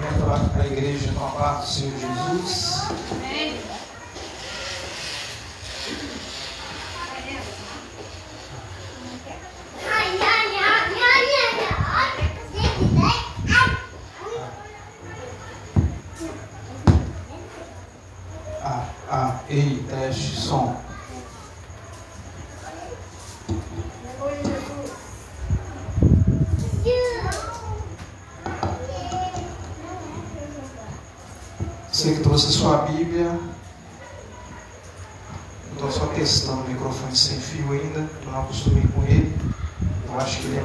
Cumprimento a igreja com a paz do Senhor Jesus. Amém. Ei, teste, som. Você que trouxe a sua Bíblia. Eu estou só testando o microfone sem fio ainda. Eu não acostumei com ele. Eu acho que ele é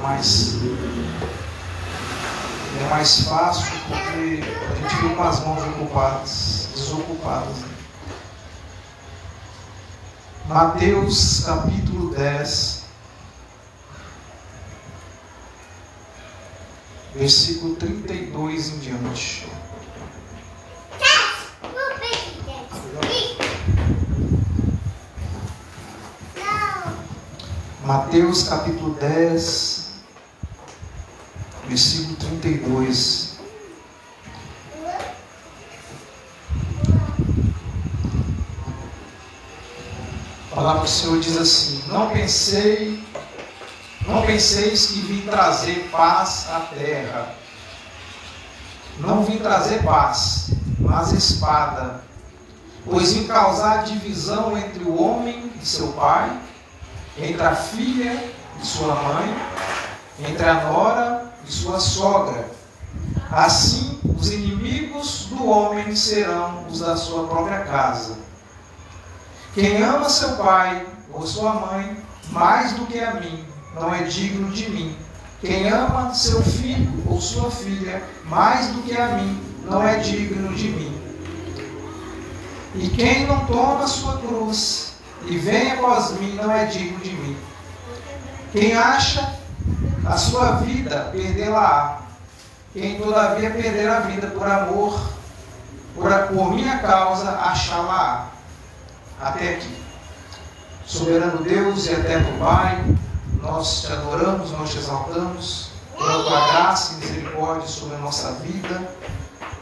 mais fácil porque a gente fica com as mãos ocupadas, desocupadas. Mateus capítulo 10, versículo 32 em diante. Mateus capítulo 10, versículo 32. A palavra do Senhor diz assim: Não penseis que vim trazer paz à terra. Não vim trazer paz, mas espada. Pois vim causar divisão entre o homem e seu pai, entre a filha e sua mãe, entre a nora e sua sogra. Assim, os inimigos do homem serão os da sua própria casa. Quem ama seu pai ou sua mãe mais do que a mim, não é digno de mim. Quem ama seu filho ou sua filha mais do que a mim, não é digno de mim. E quem não toma sua cruz e vem após mim, não é digno de mim. Quem acha a sua vida, perdê-la-á. Quem todavia perder a vida por amor, por minha causa, achá-la-á. Até aqui. Soberano Deus e eterno Pai, nós te adoramos, nós te exaltamos, pela tua graça e misericórdia sobre a nossa vida.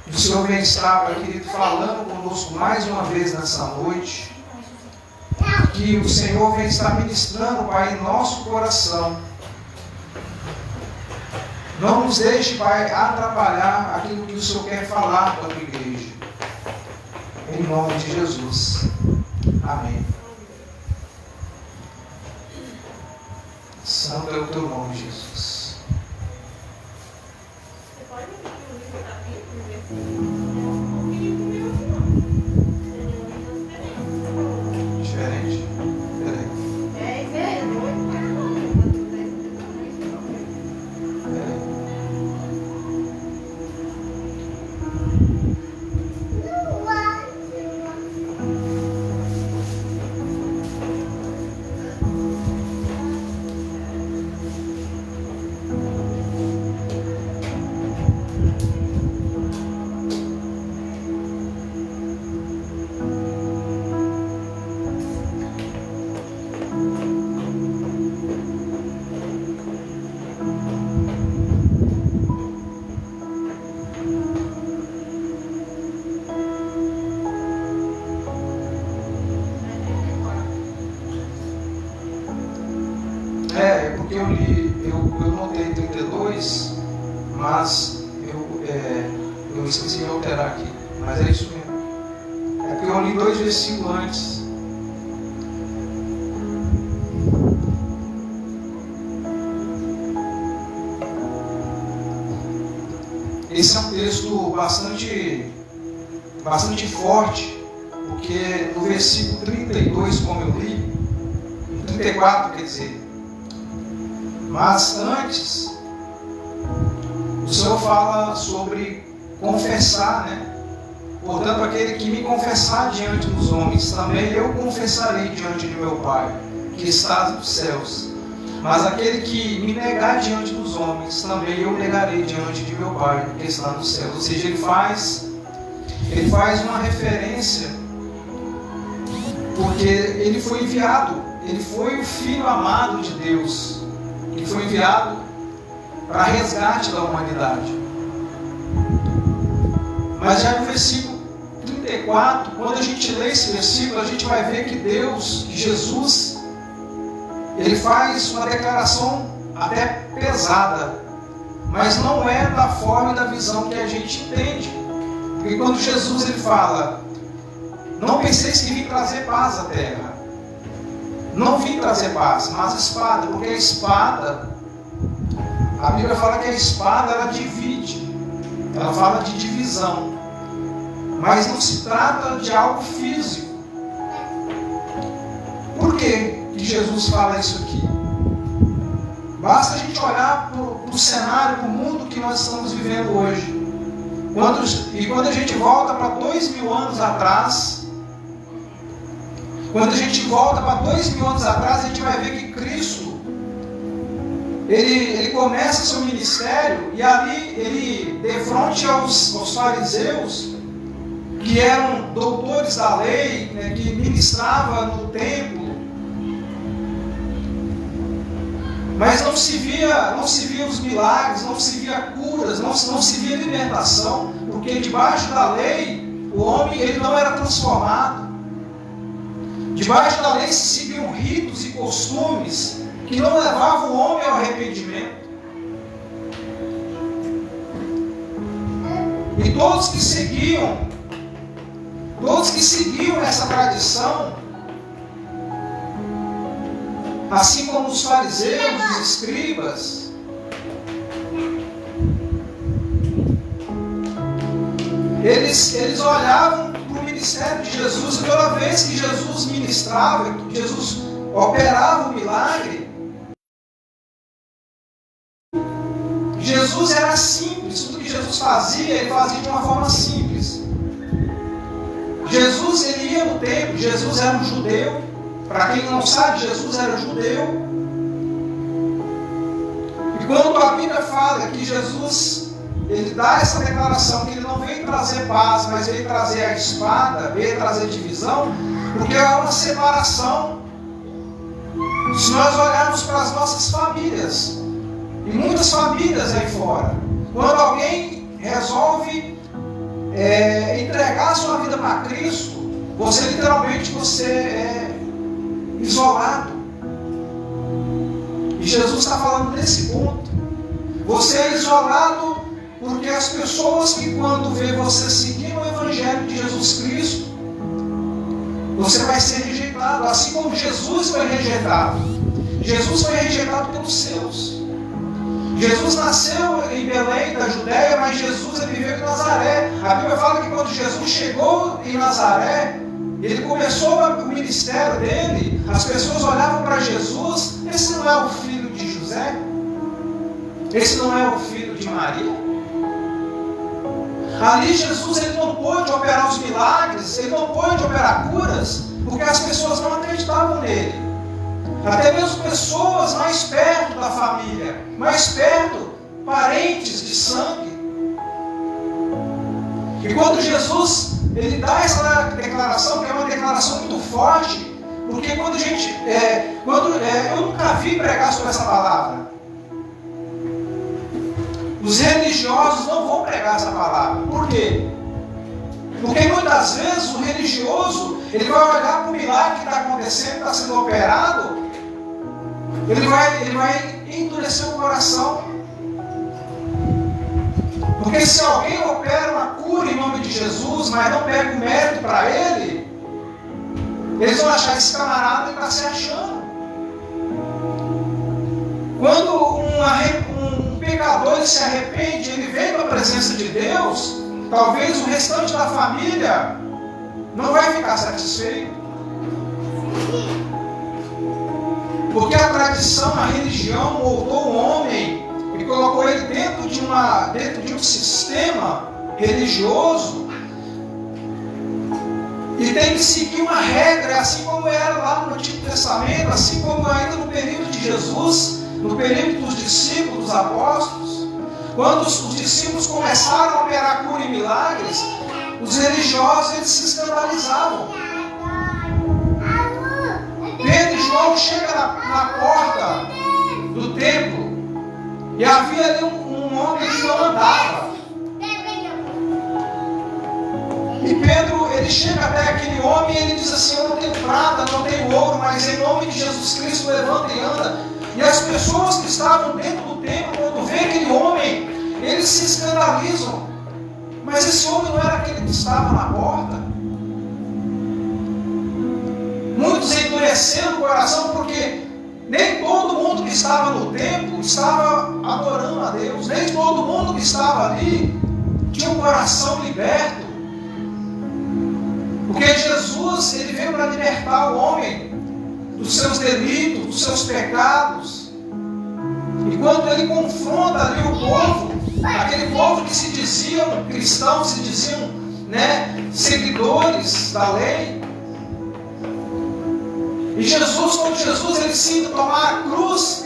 E o Senhor vem estar, Pai querido, falando conosco mais uma vez nessa noite. Que o Senhor vem estar ministrando, Pai, em nosso coração. Não nos deixe, Pai, atrapalhar aquilo que o Senhor quer falar para a tua igreja. Em nome de Jesus. Amém. Santo é o teu nome, Jesus. Diferente? Porque eu notei 32, mas eu esqueci de alterar aqui, mas é isso mesmo. É porque eu li 2 versículos antes. Esse é um texto bastante forte, porque no versículo 32, como eu li, 34 quer dizer, mas antes, o Senhor fala sobre confessar, né? Portanto, aquele que me confessar diante dos homens, também eu confessarei diante de meu Pai, que está nos céus. Mas aquele que me negar diante dos homens, também eu negarei diante de meu Pai, que está nos céus. Ou seja, ele faz uma referência, porque ele foi enviado, ele foi o Filho amado de Deus. Ele foi enviado para resgate da humanidade. Mas já no versículo 34, quando a gente lê esse versículo, a gente vai ver que Deus, que Jesus, ele faz uma declaração até pesada, mas não é da forma e da visão que a gente entende. Porque quando Jesus ele fala, não penseis que vim trazer paz à terra. Não vim trazer paz, mas espada, porque a espada, a Bíblia fala que a espada ela divide, ela fala de divisão, mas não se trata de algo físico. Por que Jesus fala isso aqui? Basta a gente olhar para o cenário, para o mundo que nós estamos vivendo hoje. Quando a gente volta para 2000 anos atrás, a gente vai ver que Cristo, ele começa seu ministério, e ali ele, de frente aos fariseus, que eram doutores da lei, né, que ministravam no templo, mas não se via os milagres, não se via curas, não se via libertação, porque debaixo da lei o homem ele não era transformado. Debaixo da lei se seguiam ritos e costumes que não levavam o homem ao arrependimento. E todos que seguiam essa tradição, assim como os fariseus, os escribas, eles olhavam para o ministério de Jesus, e toda vez que Jesus ministrava, que Jesus operava o milagre, Jesus era simples. Tudo que Jesus fazia, ele fazia de uma forma simples. Jesus ele ia no templo, Jesus era um judeu. Para quem não sabe, Jesus era judeu. E quando a Bíblia fala que Jesus, ele dá essa declaração que ele não veio trazer paz, mas veio trazer a espada, veio trazer divisão, porque é uma separação. Se nós olharmos para as nossas famílias, e muitas famílias aí fora, quando alguém resolve entregar a sua vida para Cristo, você literalmente é isolado. E Jesus está falando nesse ponto. Você é isolado porque as pessoas que quando vê você seguindo o Evangelho de Jesus Cristo, você vai ser rejeitado, assim como Jesus foi rejeitado. Jesus foi rejeitado pelos seus. Jesus nasceu em Belém, da Judéia, mas Jesus viveu em Nazaré. A Bíblia fala que quando Jesus chegou em Nazaré, ele começou o ministério dele, as pessoas olhavam para Jesus, esse não é o filho de José? Esse não é o filho de Maria? Ali Jesus ele não pôde operar os milagres, ele não pôde operar curas, porque as pessoas não acreditavam nele. Até mesmo pessoas mais perto da família, mais perto, parentes de sangue. E quando Jesus ele dá essa declaração, que é uma declaração muito forte, porque quando a gente, eu nunca vi pregar sobre essa palavra. Os religiosos não vão pregar essa palavra. Por quê? Porque muitas vezes o religioso, ele vai olhar para o milagre que está acontecendo, está sendo operado, ele vai endurecer o coração. Porque se alguém opera uma cura em nome de Jesus, mas não pega o mérito para ele, eles vão achar esse camarada está se achando. Quando um pecador se arrepende, ele vem para a presença de Deus, talvez o restante da família não vai ficar satisfeito. Porque a tradição, a religião moldou o homem e colocou ele dentro de um sistema religioso, e tem que seguir uma regra, assim como era lá no Antigo Testamento, assim como ainda no período de Jesus, no período dos discípulos, dos apóstolos. Quando os discípulos começaram a operar cura e milagres, os religiosos eles se escandalizavam. Pedro e João chegam na porta do templo e havia ali um homem que não andava. ele chega até aquele homem e ele diz assim: eu não tenho prata, não tenho ouro, mas em nome de Jesus Cristo levanta e anda. E as pessoas que estavam dentro do templo, quando vê aquele homem, eles se escandalizam. Mas esse homem não era aquele que estava na porta. Muitos endureceram o coração porque nem todo mundo que estava no templo estava adorando a Deus. Nem todo mundo que estava ali tinha um coração liberto. Porque Jesus, ele veio para libertar o homem dos seus delitos, dos seus pecados. E quando ele confronta ali o povo, aquele povo que se diziam cristãos, se diziam, seguidores da lei. E Jesus, quando Jesus ele cita tomar a cruz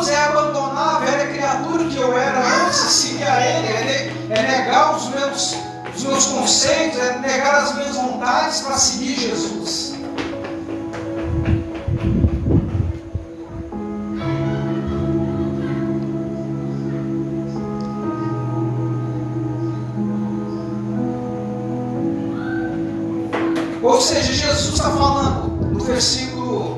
é abandonar a velha criatura que eu era antes e seguir a Ele, é negar os meus conceitos, é negar as minhas vontades para seguir Jesus. Ou seja, Jesus está falando no versículo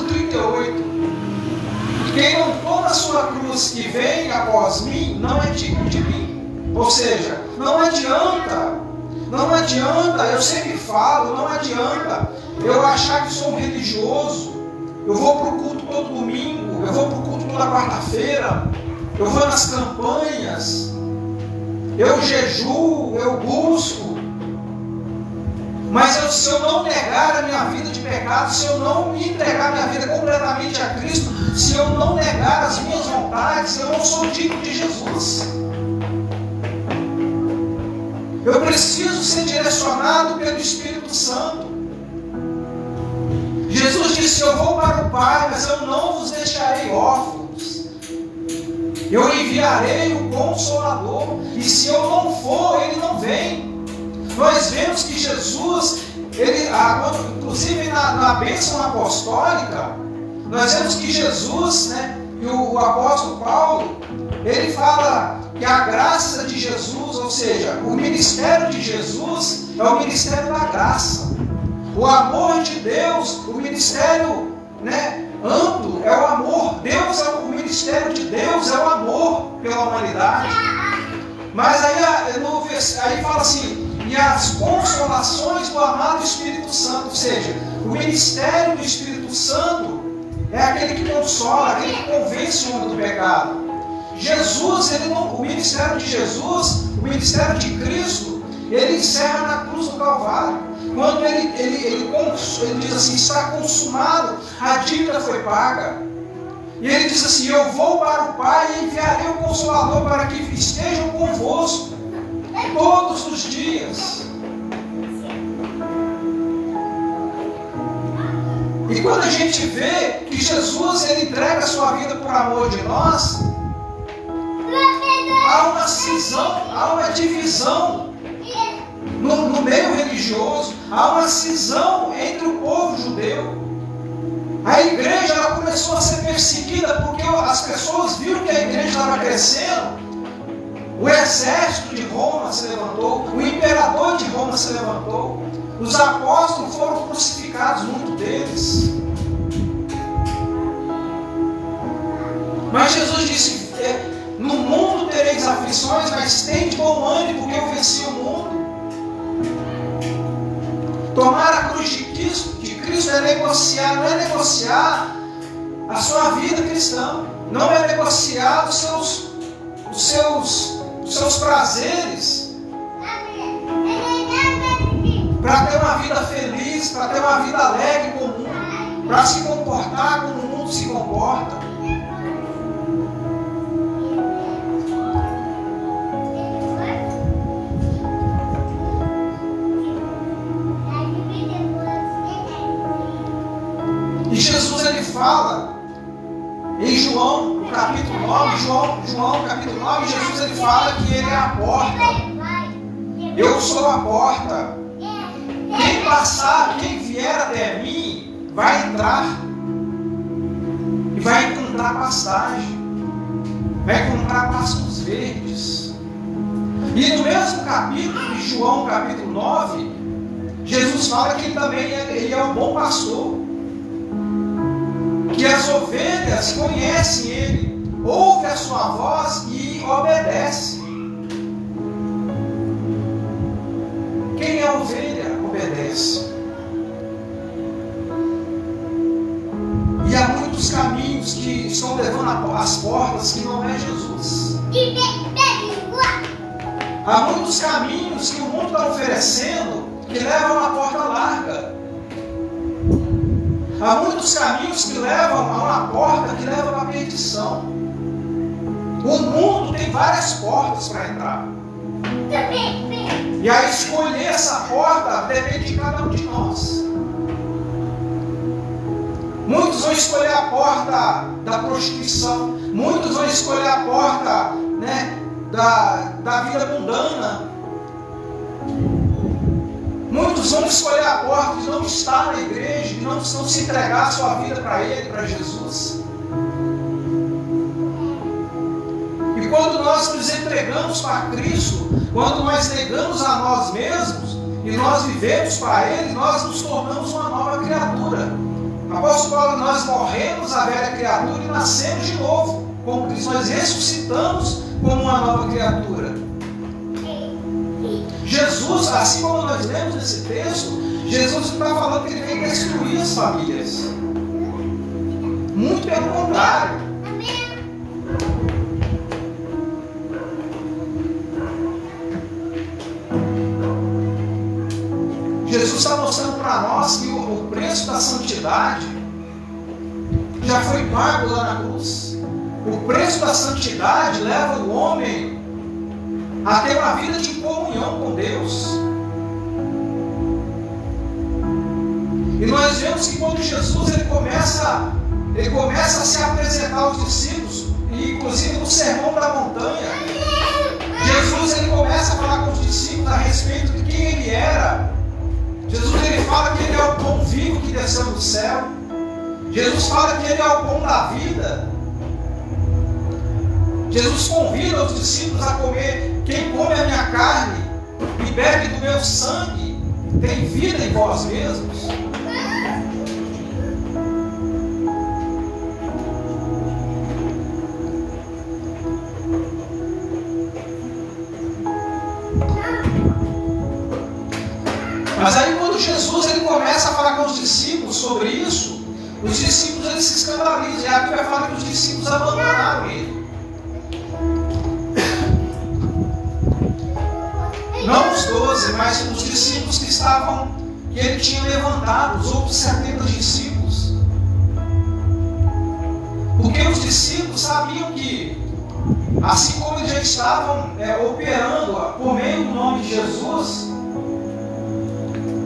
38. Quem não toma a sua cruz e vem após mim, não é digno de mim. Ou seja, não adianta, eu sempre falo, não adianta eu achar que sou um religioso, eu vou para o culto todo domingo, eu vou para o culto toda quarta-feira, eu vou nas campanhas, eu jejuo, eu busco, mas se eu não negar a minha vida de pecado, se eu não me entregar a minha vida completamente a Cristo, se eu não negar as minhas vontades, eu não sou digno de Jesus. Eu preciso ser direcionado pelo Espírito Santo. Jesus disse: eu vou para o Pai, mas eu não vos deixarei órfãos. Eu enviarei o Consolador, e se eu não for, ele não vem. Nós vemos que Jesus, inclusive na bênção apostólica, nós vemos que Jesus, e o apóstolo Paulo, ele fala que a graça de Jesus, ou seja, o ministério de Jesus é o ministério da graça. O amor de Deus, o ministério amplo é o amor. O ministério de Deus é o amor pela humanidade. Mas aí fala assim: e as consolações do amado Espírito Santo. Ou seja, o ministério do Espírito Santo é aquele que consola, aquele que convence o homem do pecado. O ministério de Jesus, o ministério de Cristo, ele encerra na cruz do Calvário. Quando ele diz assim: está consumado, a dívida foi paga. E ele diz assim: eu vou para o Pai e enviarei o Consolador para que estejam convosco todos os dias. E quando a gente vê que Jesus ele entrega a sua vida por amor de nós, há uma cisão, há uma divisão no meio religioso, há uma cisão entre o povo judeu. A igreja ela começou a ser perseguida porque as pessoas viram que a igreja estava crescendo. O exército de Roma se levantou, o imperador de Roma se levantou, os apóstolos foram crucificados, muitos deles. Mas Jesus disse: no mundo tereis aflições, mas tende bom ânimo, porque eu venci o mundo. Tomar a cruz de Cristo é negociar, não é negociar a sua vida cristã, não é negociar os seus prazeres para ter uma vida feliz, para ter uma vida alegre e comum, para se comportar como o mundo se comporta. E Jesus ele fala em João, no capítulo 9, João capítulo 9, Jesus ele fala que ele é a porta. Eu sou a porta. Quem vier até mim, vai entrar e vai encontrar pastagem. vai encontrar pastos verdes. E no mesmo capítulo de João, capítulo 9, Jesus fala que ele também é o bom pastor, que as ovelhas conhecem ele, ouvem a sua voz e obedecem. Quem é ovelha, obedece. E há muitos caminhos que estão levando às portas que não é Jesus. Há muitos caminhos que o mundo está oferecendo que levam a uma porta larga. Há muitos caminhos que levam a uma porta que leva à perdição. O mundo tem várias portas para entrar. E a escolher essa porta depende de cada um de nós. Muitos vão escolher a porta da prostituição. Muitos vão escolher a porta, da vida mundana. Muitos vão escolher a porta de não estar na igreja, de não se entregar a sua vida para Ele, para Jesus. E quando nós nos entregamos para Cristo, quando nós negamos a nós mesmos e nós vivemos para Ele, nós nos tornamos uma nova criatura. Apóstolo Paulo, nós morremos a velha criatura e nascemos de novo. Como Cristo, nós ressuscitamos como uma nova criatura. Jesus, assim como nós lemos nesse texto, Jesus está falando que ele vem destruir as famílias. Muito pelo contrário. Jesus está mostrando para nós que o preço da santidade já foi pago lá na cruz. O preço da santidade leva o homem a ter uma vida de comunhão com Deus. E nós vemos que quando Jesus ele começa a se apresentar aos discípulos, e inclusive no Sermão da Montanha, Jesus ele começa a falar com os discípulos a respeito de quem ele era. Jesus ele fala que ele é o pão vivo que desceu do céu. Jesus fala que ele é o pão da vida. Jesus convida os discípulos a comer. Quem come a minha carne e bebe do meu sangue tem vida em vós mesmos. Mas aí quando Jesus ele começa a falar com os discípulos sobre isso, os discípulos eles se escandalizam. E a Bíblia fala que os discípulos abandonaram ele. Não os 12, mas os discípulos que ele tinha levantado, os outros 70 discípulos. Porque os discípulos sabiam que, assim como eles já estavam operando por meio do nome de Jesus,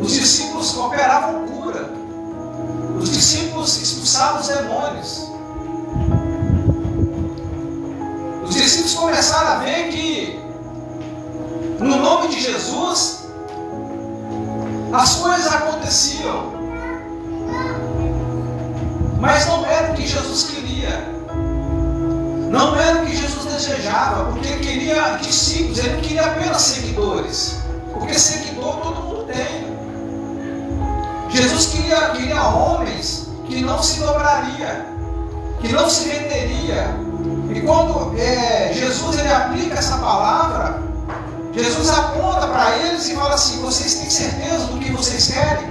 os discípulos operavam cura. Os discípulos expulsavam os demônios. Os discípulos começaram a ver que no nome de Jesus as coisas aconteciam, mas não era o que Jesus queria, não era o que Jesus desejava, porque ele queria discípulos, ele não queria apenas seguidores, porque seguidor todo mundo tem. Jesus queria homens que não se dobraria, que não se renderia. E quando Jesus ele aplica essa palavra, Jesus aponta para eles e fala assim: vocês têm certeza do que vocês querem?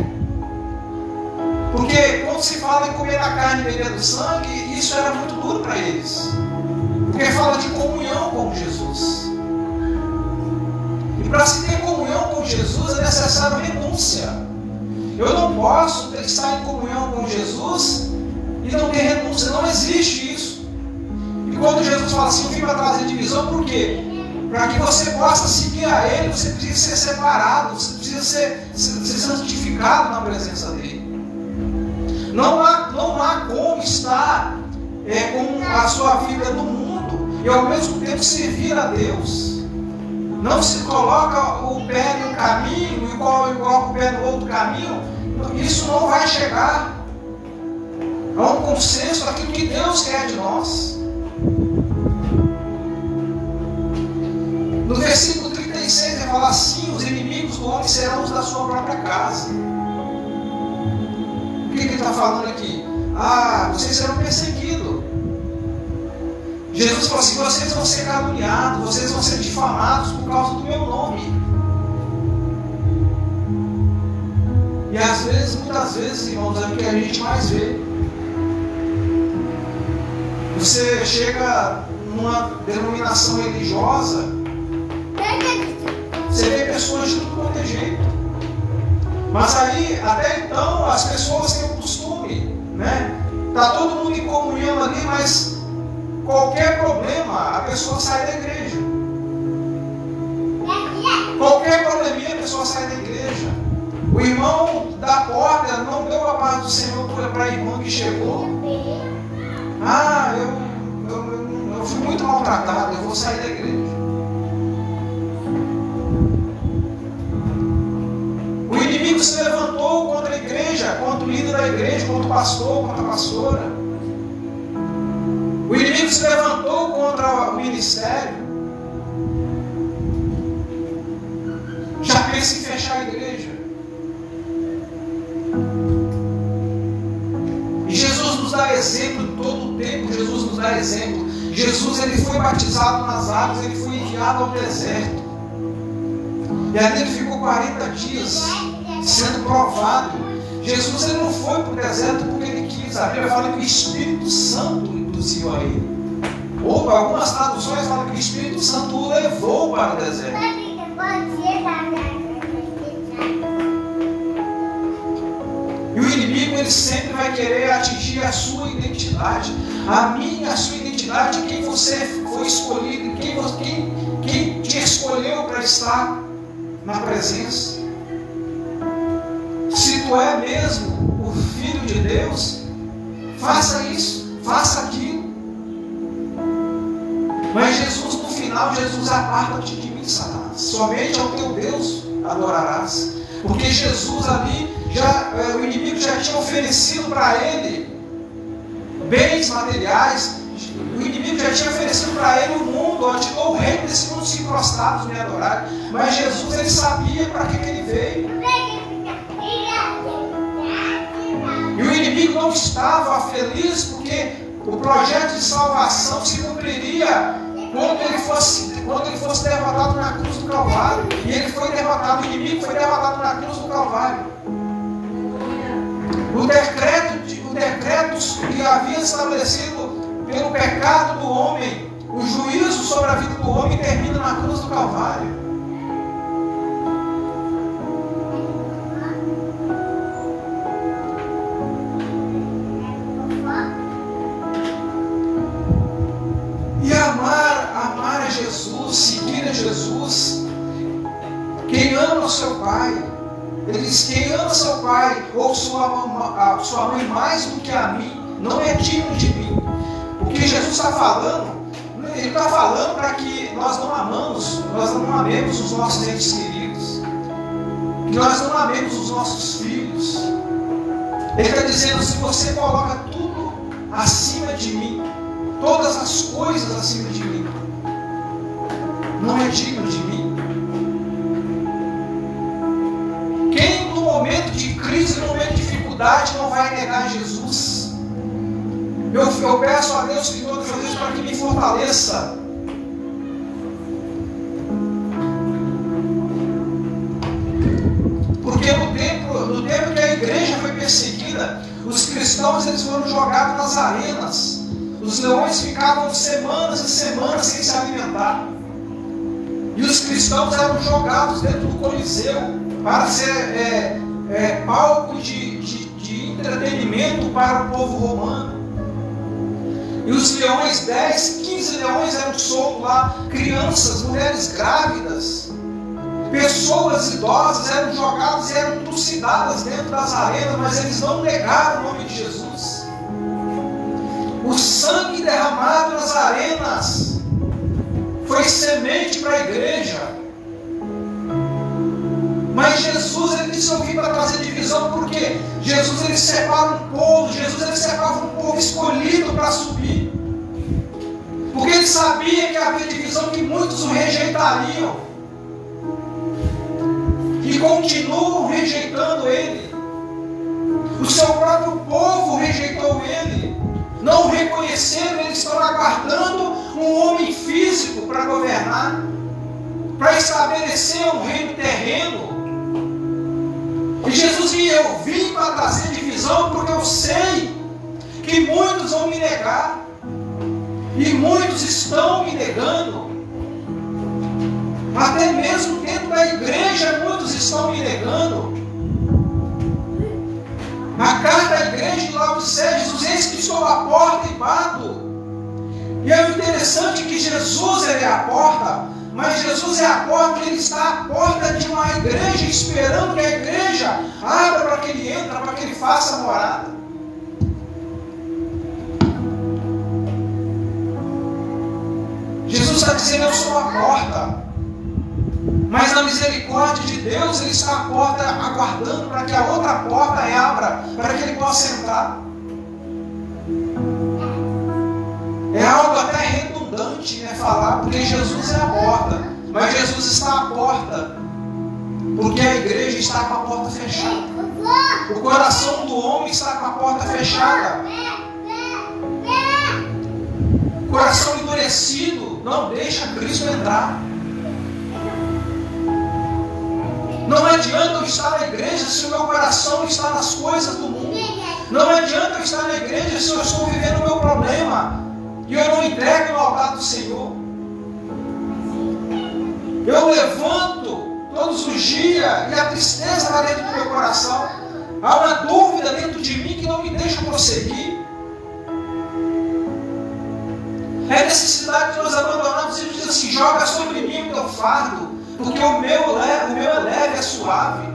Porque quando se fala em comer a carne e beber do sangue, isso era muito duro para eles. Porque fala de comunhão com Jesus. E para se ter comunhão com Jesus é necessário renúncia. Eu não posso estar em comunhão com Jesus e não ter renúncia. Não existe isso. E quando Jesus fala assim: eu vim para trazer divisão, por quê? Para que você possa seguir a Ele, você precisa ser separado, você precisa ser santificado na presença dEle. Não há como estar com a sua vida no mundo e ao mesmo tempo servir a Deus. Não se coloca o pé no caminho e coloca o pé no outro caminho. Isso não vai chegar a um consenso daquilo que Deus quer de nós. fala assim: os inimigos do homem serão os da sua própria casa. O que ele está falando aqui? Vocês serão perseguidos. Jesus falou assim: vocês vão ser caluniados, vocês vão ser difamados por causa do meu nome. E às vezes, muitas vezes, irmãos, é o que a gente mais vê. Você chega numa denominação religiosa, você vê pessoas de tudo quanto é jeito. Mas aí, até então, as pessoas têm o costume, né? Está todo mundo em comunhão ali, mas qualquer problema, a pessoa sai da igreja. Qualquer probleminha, a pessoa sai da igreja. O irmão da porta não deu a paz do Senhor para a irmã que chegou. Eu fui muito maltratado, eu vou sair da igreja. O inimigo se levantou contra a igreja, contra o líder da igreja, contra o pastor, contra a pastora. O inimigo se levantou contra o ministério. Já pensa em fechar a igreja. E Jesus nos dá exemplo em todo o tempo. Jesus nos dá exemplo. Jesus, ele foi batizado nas águas, ele foi enviado ao deserto. E ali ele ficou 40 dias sendo provado. Jesus, ele não foi para o deserto porque ele quis. A Bíblia fala que o Espírito Santo induziu a ele. Ou algumas traduções falam que o Espírito Santo o levou para o deserto. E o inimigo, ele sempre vai querer atingir a sua identidade. A minha, a sua identidade, quem você foi escolhido, quem te escolheu para estar na presença. Se tu é mesmo o Filho de Deus, faça isso, faça aquilo. Mas Jesus, no final, Jesus aparta-te de mim, Satanás. Somente ao teu Deus adorarás. Porque Jesus ali, o inimigo já tinha oferecido para ele bens materiais. O inimigo já tinha oferecido para ele o mundo, onde o reino desse mundo se prostrados me adorarem. Mas Jesus, ele sabia para que ele veio. E o inimigo não estava feliz porque o projeto de salvação se cumpriria quando ele fosse derrotado na cruz do Calvário. E ele foi derrotado, o inimigo foi derrotado na cruz do Calvário. O decreto que havia estabelecido pelo pecado do homem, o juízo sobre a vida do homem, termina na cruz do Calvário. E amar a Jesus, seguir a Jesus. Quem ama o seu pai, ele diz: quem ama seu pai ou sua mãe mais do que a mim, não é digno de mim. O que Jesus está falando, ele está falando para que nós não amemos os nossos entes queridos, que nós não amemos os nossos filhos. Ele está dizendo: se você coloca tudo acima de mim, todas as coisas acima de mim, não é digno de mim. Quem no momento de crise, no momento de dificuldade, não vai negar Jesus? Eu peço a Deus que todos os dias para que me fortaleça. Porque no tempo que a igreja foi perseguida, os cristãos, eles foram jogados nas arenas. Os leões ficavam semanas e semanas sem se alimentar. E os cristãos eram jogados dentro do Coliseu para ser palco de entretenimento para o povo romano. E os leões, 10, 15 leões eram soltos lá. Crianças, mulheres grávidas, pessoas idosas eram jogadas e eram trucidadas dentro das arenas, mas eles não negaram o nome de Jesus. O sangue derramado nas arenas foi semente para a igreja. Mas Jesus, ele disse: eu vim para trazer divisão. Por quê? Jesus, ele separa um povo. Jesus, ele separava um povo escolhido para subir. Porque ele sabia que havia divisão, que muitos o rejeitariam. e continuam rejeitando ele. O seu próprio povo rejeitou ele, não o reconheceram. Eles estão aguardando um homem físico para governar, para estabelecer um reino terreno. E Jesus disse: eu vim para trazer divisão, porque eu sei que muitos vão me negar, e muitos estão me negando. Até mesmo dentro da igreja muitos estão me negando. A carta da igreja de Laodiceia diz: eis que estou à porta e bato. E é interessante que Jesus ele é a porta, mas Jesus é a porta, ele está à porta de uma igreja, esperando que a igreja abra para que ele entre, para que ele faça morada. Jesus está dizendo: eu sou a porta. Mas na misericórdia de Deus, ele está à porta aguardando para que a outra porta abra, para que ele possa entrar. É algo até redundante, né, falar, porque Jesus é a porta, mas Jesus está à porta, porque a igreja está com a porta fechada. O coração do homem está com a porta fechada. O coração endurecido não deixa Cristo entrar. Não adianta eu estar na igreja se o meu coração está nas coisas do mundo. Não adianta eu estar na igreja se eu estou vivendo o meu problema e eu não entrego no altar do Senhor. Eu levanto todos os dias e a tristeza vai dentro do meu coração. Há uma dúvida dentro de mim que não me deixa prosseguir. É necessidade de nós abandonarmos e dizer assim: joga sobre mim o teu fardo, porque o meu é leve, é suave.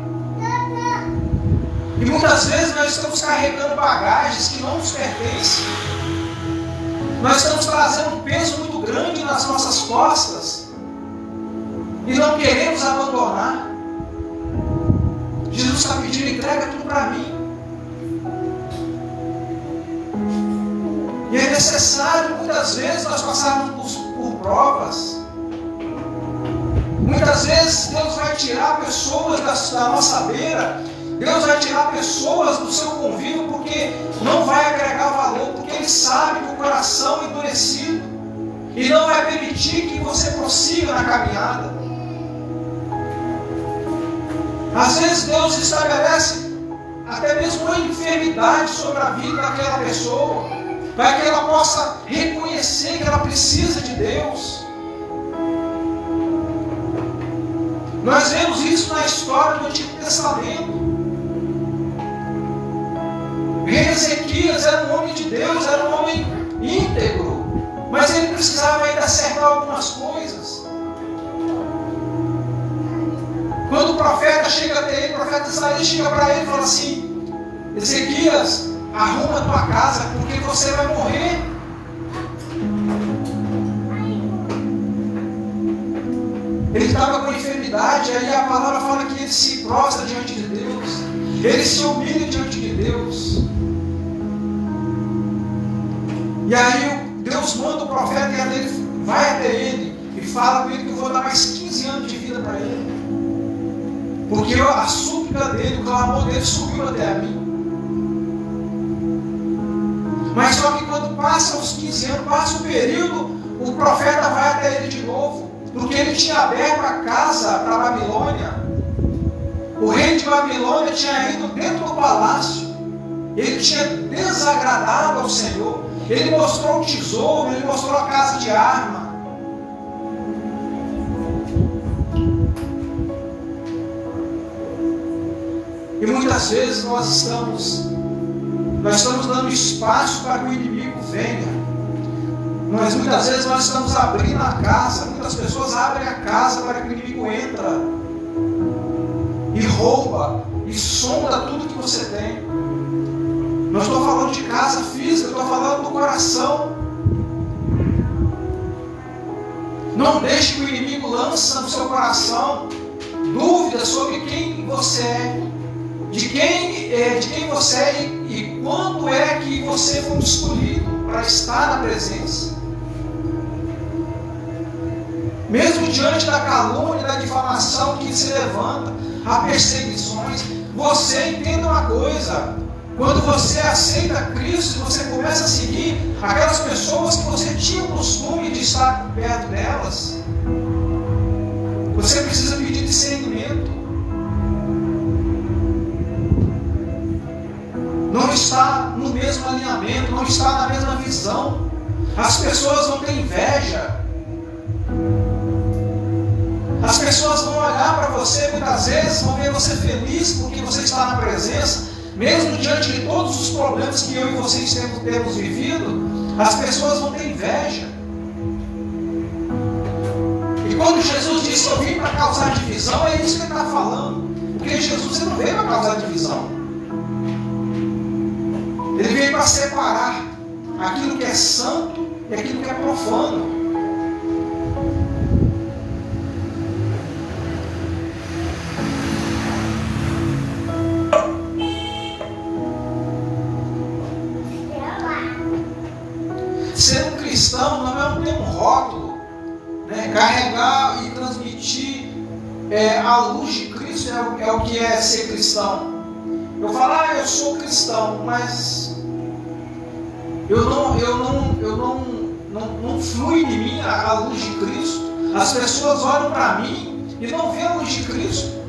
E muitas vezes nós estamos carregando bagagens que não nos pertencem. Nós estamos trazendo um peso muito grande nas nossas costas e não queremos abandonar. Jesus está pedindo: entrega tudo para mim. E é necessário muitas vezes nós passarmos por provas. Muitas vezes Deus vai tirar pessoas da nossa beira, Deus vai tirar pessoas do seu convívio, porque não vai agregar valor, porque Ele sabe que o coração é endurecido e não vai permitir que você prossiga na caminhada. Às vezes Deus estabelece até mesmo uma enfermidade sobre a vida daquela pessoa, para que ela possa reconhecer que ela precisa de Deus. Nós vemos isso na história do Antigo Testamento. Rei Ezequias era um homem de Deus, era um homem íntegro, mas ele precisava ainda acertar algumas coisas. Quando o profeta chega até ele, o profeta Isaías chega para ele e fala assim: Ezequias, arruma a tua casa, porque você vai morrer. Ele estava com enfermidade, aí a palavra fala que ele se prostra diante de Deus, ele se humilha diante de Deus. E aí Deus manda o profeta e ele vai até ele e fala com ele que eu vou dar mais 15 anos de vida para ele, porque a súplica dele, o clamor dele subiu até a mim. Mas só que quando passa os 15 anos, passa o período, o profeta vai até ele de novo, porque ele tinha aberto a casa para a Babilônia. O rei de Babilônia tinha ido dentro do palácio, ele tinha desagradado ao Senhor, ele mostrou o tesouro, ele mostrou a casa de arma. E muitas vezes nós estamos dando espaço para que o inimigo venha. Mas muitas vezes nós estamos abrindo a casa, muitas pessoas abrem a casa para que o inimigo entra e rouba e sonda tudo que você tem. Não estou falando de casa física, estou falando do coração. Não deixe que o inimigo lance no seu coração dúvidas sobre quem você é, de quem você é e quando é que você foi escolhido para estar na presença. Mesmo diante da calúnia, da difamação que se levanta, há perseguições. Você entenda uma coisa: quando você aceita Cristo, você começa a seguir aquelas pessoas que você tinha o costume de estar perto delas, você precisa pedir discernimento. Não está no mesmo alinhamento, não está na mesma visão. As pessoas vão ter inveja. As pessoas vão olhar para você muitas vezes, vão ver você feliz porque você está na presença, mesmo diante de todos os problemas que eu e vocês temos vivido. As pessoas vão ter inveja. E quando Jesus disse que eu vim para causar divisão, é isso que ele está falando. Porque Jesus não veio para causar divisão. Ele veio para separar aquilo que é santo e aquilo que é profano. Ser um cristão não é ter um rótulo, né? Carregar e transmitir a luz de Cristo é o que é ser cristão. Eu falo, eu sou cristão, mas não flui de mim a luz de Cristo. As pessoas olham para mim e não veem a luz de Cristo,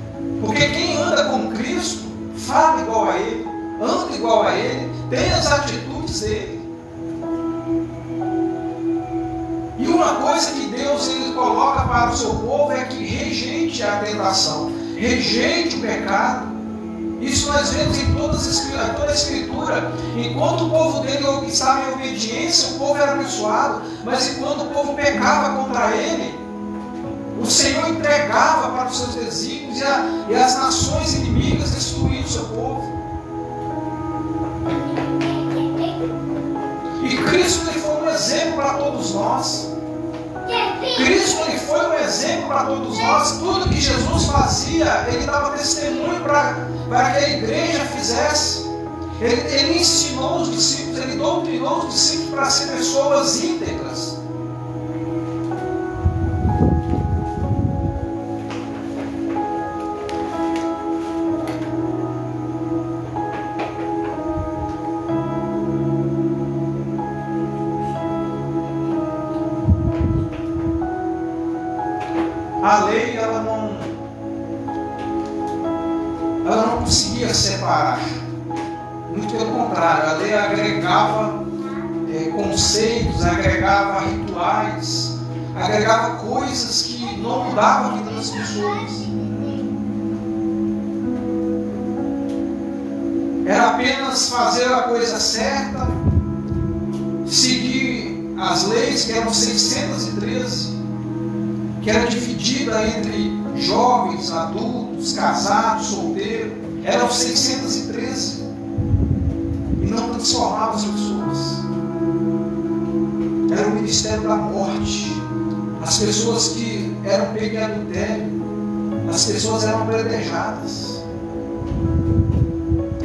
porque quem anda com Cristo fala igual a Ele, anda igual a Ele, tem as atitudes dele. E uma coisa que Deus ele coloca para o seu povo é que rejeite a tentação, rejeite o pecado. Isso nós vemos em toda a Escritura. Enquanto o povo dele estava em obediência, o povo era abençoado. Mas enquanto o povo pecava contra ele, o Senhor entregava para os seus desígnios e as nações inimigas destruíam o seu povo. E Cristo ele foi um exemplo para todos nós. Cristo ele foi um exemplo para todos nós. Tudo que Jesus fazia, ele dava testemunho para que a igreja fizesse. Ele ensinou os discípulos, ele doutrinou os discípulos para ser pessoas íntegras. A lei ela não conseguia separar. Muito pelo contrário, a lei agregava conceitos, agregava rituais, agregava coisas que não mudavam a vida das pessoas. Era apenas fazer a coisa certa, seguir as leis, que eram 613, que era dividida entre jovens, adultos, casados, solteiros. Eram 613. E não transformava as pessoas. Era o ministério da morte. As pessoas que eram pegas em adultério, as pessoas eram apedrejadas.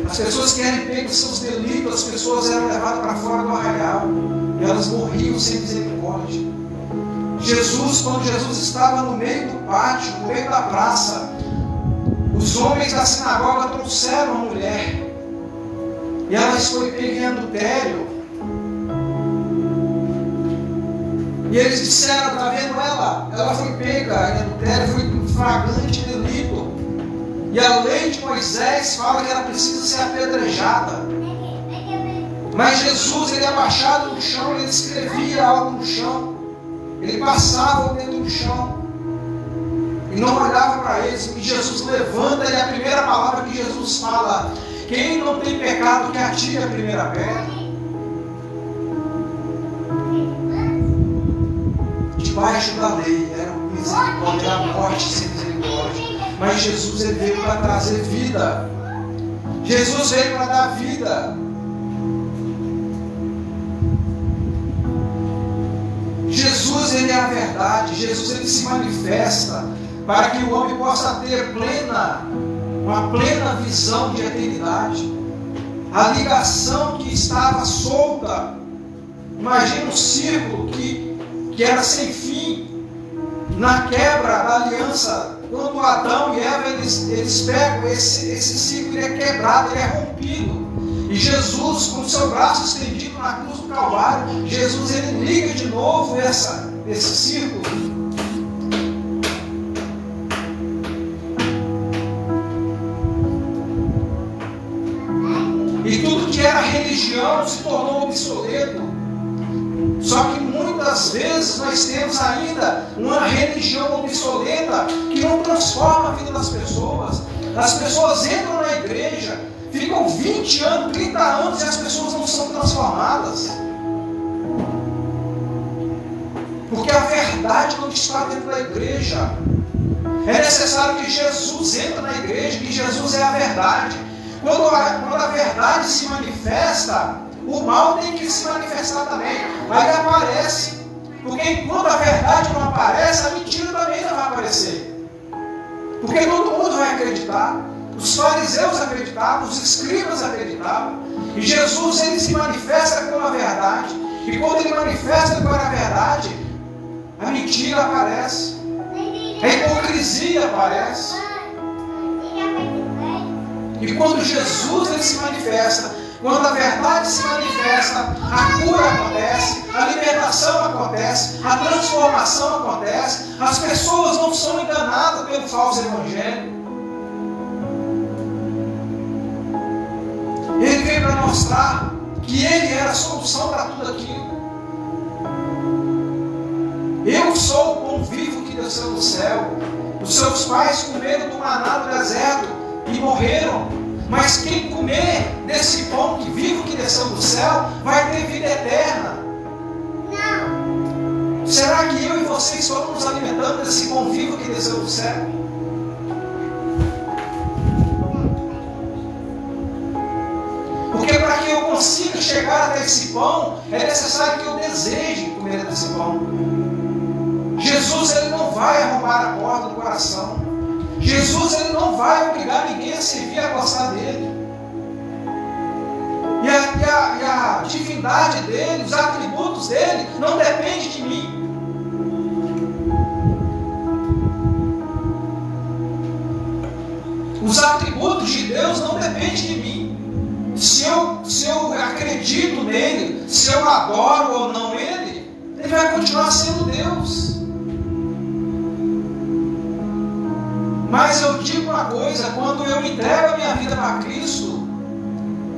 As pessoas que eram pegas em seus delitos, as pessoas eram levadas para fora do arraial. E elas morriam sem misericórdia. Quando Jesus estava no meio do pátio, no meio da praça, os homens da sinagoga trouxeram a mulher e ela foi pega em adultério. E eles disseram, está vendo ela? Ela foi pega em adultério, foi um flagrante delito. E a lei de Moisés fala que ela precisa ser apedrejada. Mas Jesus, ele abaixado no chão, ele escrevia algo no chão. Ele passava o dedo no chão e não olhava para eles. E Jesus levanta, e a primeira palavra que Jesus fala: quem não tem pecado, que atire a primeira pedra. Debaixo da lei era misericórdia, era morte sem misericórdia. Mas Jesus ele veio para trazer vida. Jesus veio para dar vida. Jesus ele é a verdade. Jesus ele se manifesta para que o homem possa ter uma plena visão de eternidade. A ligação que estava solta, imagina um círculo que era sem fim, Na quebra da aliança, quando Adão e Eva eles pegam esse ciclo, ele é quebrado, ele é rompido. E Jesus, com o seu braço estendido na cruz do Calvário, Jesus ele liga de novo esse círculo. E tudo que era religião se tornou obsoleto. Só que muitas vezes nós temos ainda uma religião obsoleta que não transforma a vida das pessoas. As pessoas entram na igreja, ficam 20 anos, 30 anos e as pessoas não são transformadas. Porque a verdade não está dentro da igreja. É necessário que Jesus entre na igreja, que Jesus é a verdade. Quando a verdade se manifesta, o mal tem que se manifestar também. Aí aparece. Porque enquanto a verdade não aparece, a mentira também não vai aparecer. Porque todo mundo vai acreditar. Os fariseus acreditavam, os escribas acreditavam. E Jesus ele se manifesta pela verdade. E quando ele manifesta pela verdade, a mentira aparece. A hipocrisia aparece. E quando Jesus ele se manifesta, quando a verdade se manifesta, a cura acontece, a libertação acontece, a transformação acontece, as pessoas não são enganadas pelo falso evangelho. Ele veio para mostrar que ele era a solução para tudo aquilo. Eu sou o pão vivo que desceu do céu. Os seus pais comeram do maná do deserto e morreram. Mas quem comer desse pão vivo que desceu do céu vai ter vida eterna. Não. Será que eu e você estamos nos alimentando desse pão vivo que desceu do céu? Porque para que eu consiga chegar até esse pão, é necessário que eu deseje comer desse pão. Jesus ele não vai arrombar a porta do coração. Jesus ele não vai obrigar ninguém a servir, a gostar dele. E a divindade dele, os atributos dele, não dependem de mim. Os atributos de Deus não dependem de mim. Se eu acredito nele, se eu adoro ou não ele vai continuar sendo Deus. Mas eu digo uma coisa, quando eu entrego a minha vida para Cristo,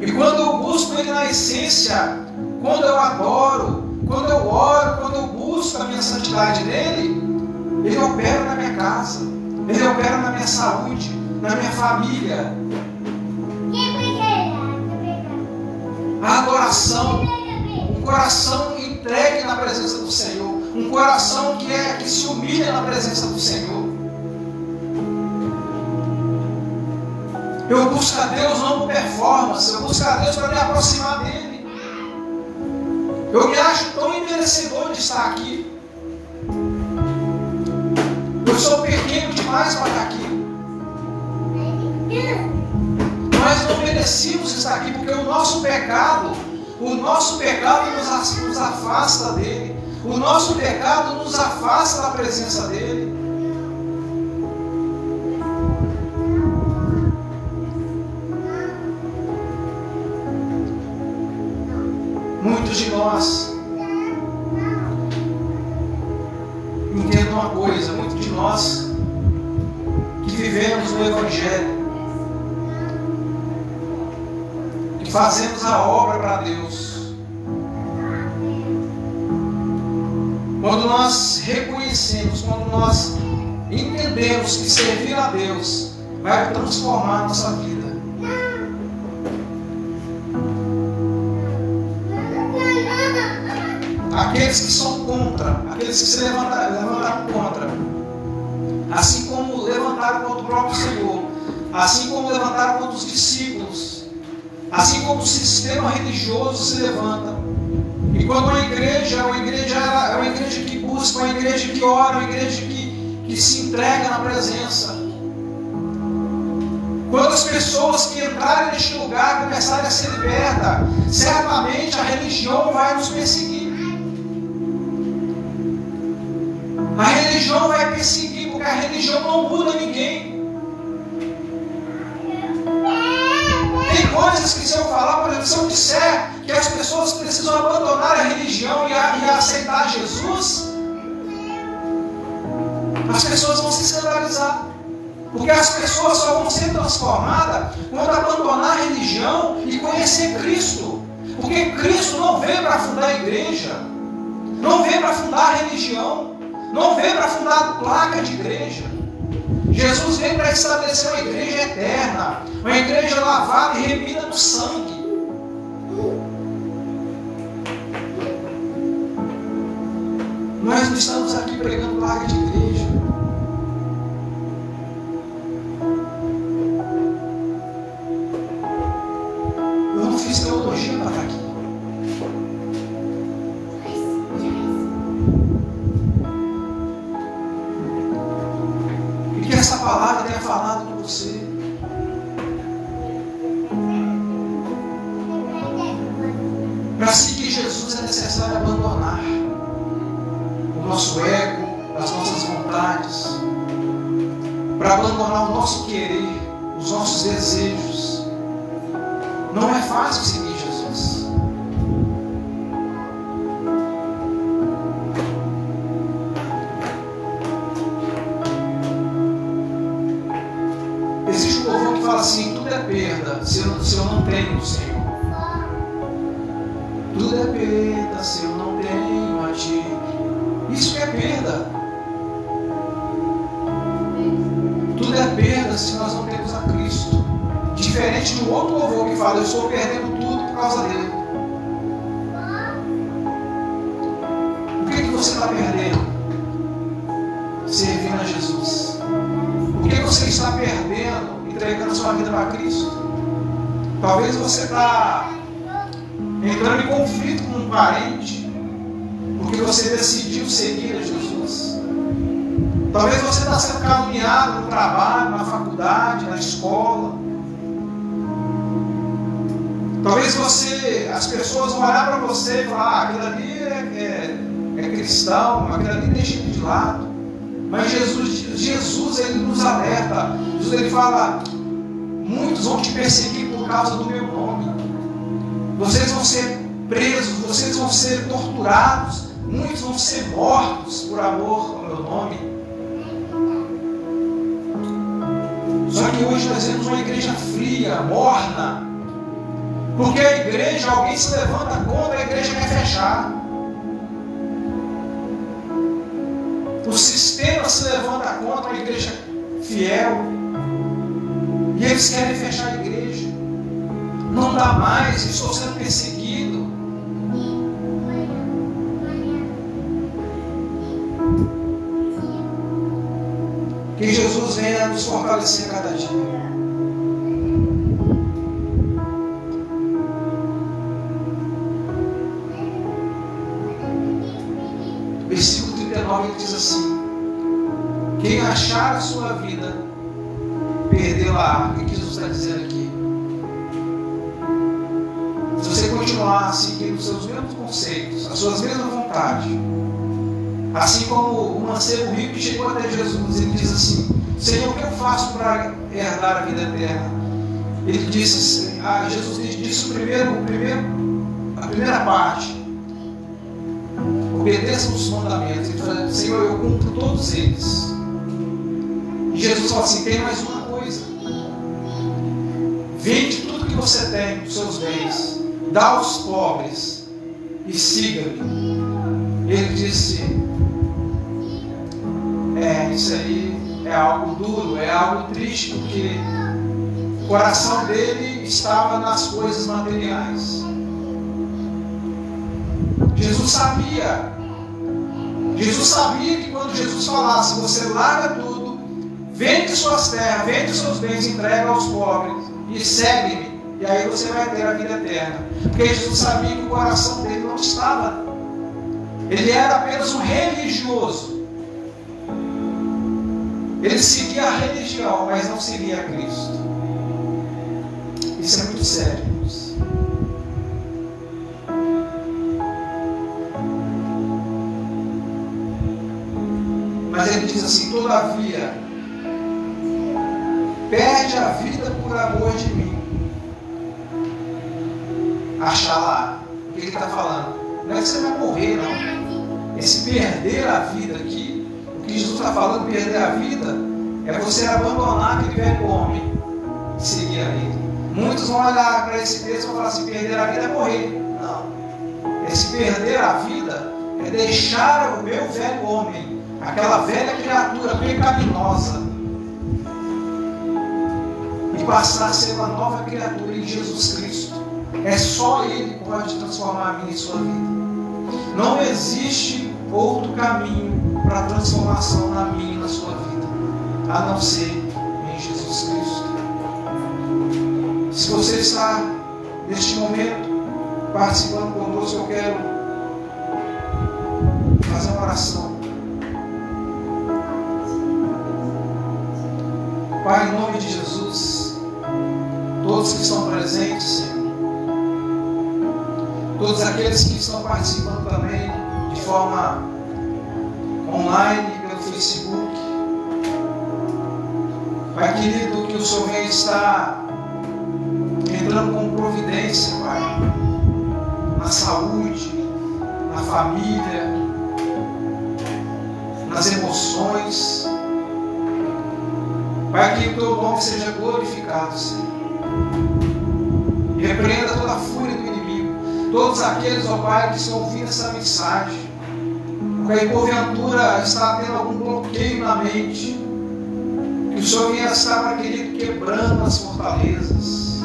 e quando eu busco Ele na essência, quando eu adoro, quando eu oro, quando eu busco a minha santidade nele, Ele opera na minha casa, Ele opera na minha saúde, na minha família. A adoração, um coração entregue na presença do Senhor, um coração que se humilha na presença do Senhor. Eu busco a Deus não por performance, eu busco a Deus para me aproximar dele. Eu me acho tão imerecedor de estar aqui. Eu sou pequeno demais para estar aqui. Nós não merecíamos estar aqui, porque o nosso pecado nos afasta dele. O nosso pecado nos afasta da presença dele. Muitos de nós, entendam uma coisa, muitos de nós que vivemos no Evangelho, que fazemos a obra para Deus, quando nós reconhecemos, quando nós entendemos que servir a Deus vai transformar a nossa vida. Aqueles que são contra, aqueles que se levantaram contra, assim como levantaram contra o próprio Senhor, assim como levantaram contra os discípulos, assim como o sistema religioso se levanta. E quando uma igreja é uma igreja que busca, uma igreja que ora, uma igreja que se entrega na presença. Quando as pessoas que entrarem neste lugar começarem a ser libertas, certamente a religião vai nos perseguir. A religião vai perseguir, porque a religião não muda ninguém. Tem coisas que, se eu falar, por exemplo, se eu disser que as pessoas precisam abandonar a religião e aceitar Jesus, as pessoas vão se escandalizar. Porque as pessoas só vão ser transformadas quando abandonar a religião e conhecer Cristo. Porque Cristo não veio para fundar a igreja, não veio para fundar a religião, não veio para fundar placa de igreja. Jesus veio para estabelecer uma igreja eterna, uma igreja lavada e remida no sangue. Nós não estamos aqui pregando placa de igreja. Eu não fiz teologia para estar aqui. E que essa palavra tenha falado com você. Para seguir Jesus é necessário abandonar o nosso ego, as nossas vontades, para abandonar o nosso querer, os nossos desejos. Não é fácil seguir Jesus. Existe um povo que fala assim: tudo é perda se eu não tenho o Senhor. Tudo é perda se eu não tenho a Ti. Isso que é perda. Tudo é perda se nós não temos a Cristo. Diferente do outro povo que fala: eu estou perdendo tudo por causa dele. O que você está perdendo? Servindo a Jesus. O que você está perdendo entregando a sua vida para Cristo? Talvez você está entrando em conflito com um parente porque você decidiu seguir a Jesus. Talvez você está sendo caluniado no trabalho, na faculdade, na escola. Talvez as pessoas vão olhar para você e falar: aquilo ali é cristão, aquilo ali deixa ele de lado. Mas Jesus ele nos alerta. Jesus ele fala: muitos vão te perseguir por causa do meu nome. Vocês vão ser presos, vocês vão ser torturados, muitos vão ser mortos por amor ao meu nome. Só que hoje nós vemos uma igreja fria, morna. Porque a igreja, alguém se levanta contra, a igreja quer fechar. O sistema se levanta contra a igreja fiel. E eles querem fechar a igreja. Não dá mais, estou sendo perseguido. Que Jesus venha nos fortalecer cada dia. Versículo 39 ele diz assim: quem achar a sua vida, perdê-la. O que Jesus está dizendo aqui? Se você continuar seguindo os seus mesmos conceitos, as suas mesmas vontades, assim como o mancebo rico que chegou até Jesus, ele diz assim: Senhor, o que eu faço para herdar a vida eterna? Ele disse, Jesus disse a primeira parte: obedeça os mandamentos. Ele falou: Senhor, eu cumpro todos eles. E Jesus falou assim: tem mais uma coisa. Vende tudo que você tem, os seus bens, dá aos pobres e siga-me. Ele disse: isso aí é algo duro, é algo triste, porque o coração dele estava nas coisas materiais. Jesus sabia que quando Jesus falasse: você larga tudo, vende suas terras, vende seus bens, entrega aos pobres e segue-me, e aí você vai ter a vida eterna. Porque Jesus sabia que o coração dele não estava. Ele era apenas um religioso. Ele seguia a religião, mas não seguia a Cristo. Isso é muito sério, irmãos. Mas ele diz assim: todavia, perde a vida por amor de mim. Achará. O que ele está falando? Não é que você vai morrer, não. Esse perder a vida aqui, o que Jesus está falando, perder a vida, é você abandonar aquele velho homem e seguir a vida. Muitos vão olhar para esse texto e vão falar assim: perder a vida é morrer. Não. Esse perder a vida é deixar o meu velho homem, aquela velha criatura pecaminosa, e passar a ser uma nova criatura em Jesus Cristo. É só Ele que pode transformar a minha e a sua vida. Não existe outro caminho para a transformação na minha e na sua vida, a não ser em Jesus Cristo. Se você está neste momento participando conosco, eu quero fazer uma oração. Pai, em nome de Jesus, todos que estão presentes, Senhor, todos aqueles que estão participando também de forma online, pelo Facebook, Pai querido, que o Senhor venha estar entrando com providência, Pai, na saúde, na família, nas emoções. Pai, que o Teu nome seja glorificado, Senhor. Repreenda toda a fúria do inimigo. Todos aqueles, ó Pai, que estão ouvindo essa mensagem, porque porventura está tendo algum bloqueio na mente, que o Senhor venha estar, Pai querido, quebrando as fortalezas,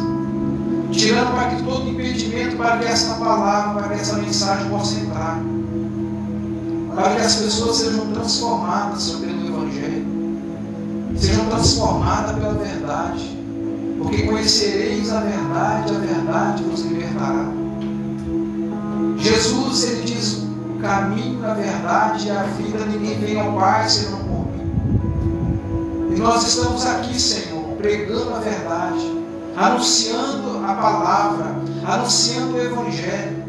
tirando, Pai, que todo impedimento para que essa palavra, para que essa mensagem possa entrar, para que as pessoas sejam transformadas, Senhor, pelo Evangelho, sejam transformadas pela verdade, porque conhecereis a verdade vos libertará. Jesus, Ele diz: o caminho, a verdade e a vida, ninguém vem ao Pai senão por mim. E nós estamos aqui, Senhor, pregando a verdade, anunciando a palavra, anunciando o Evangelho,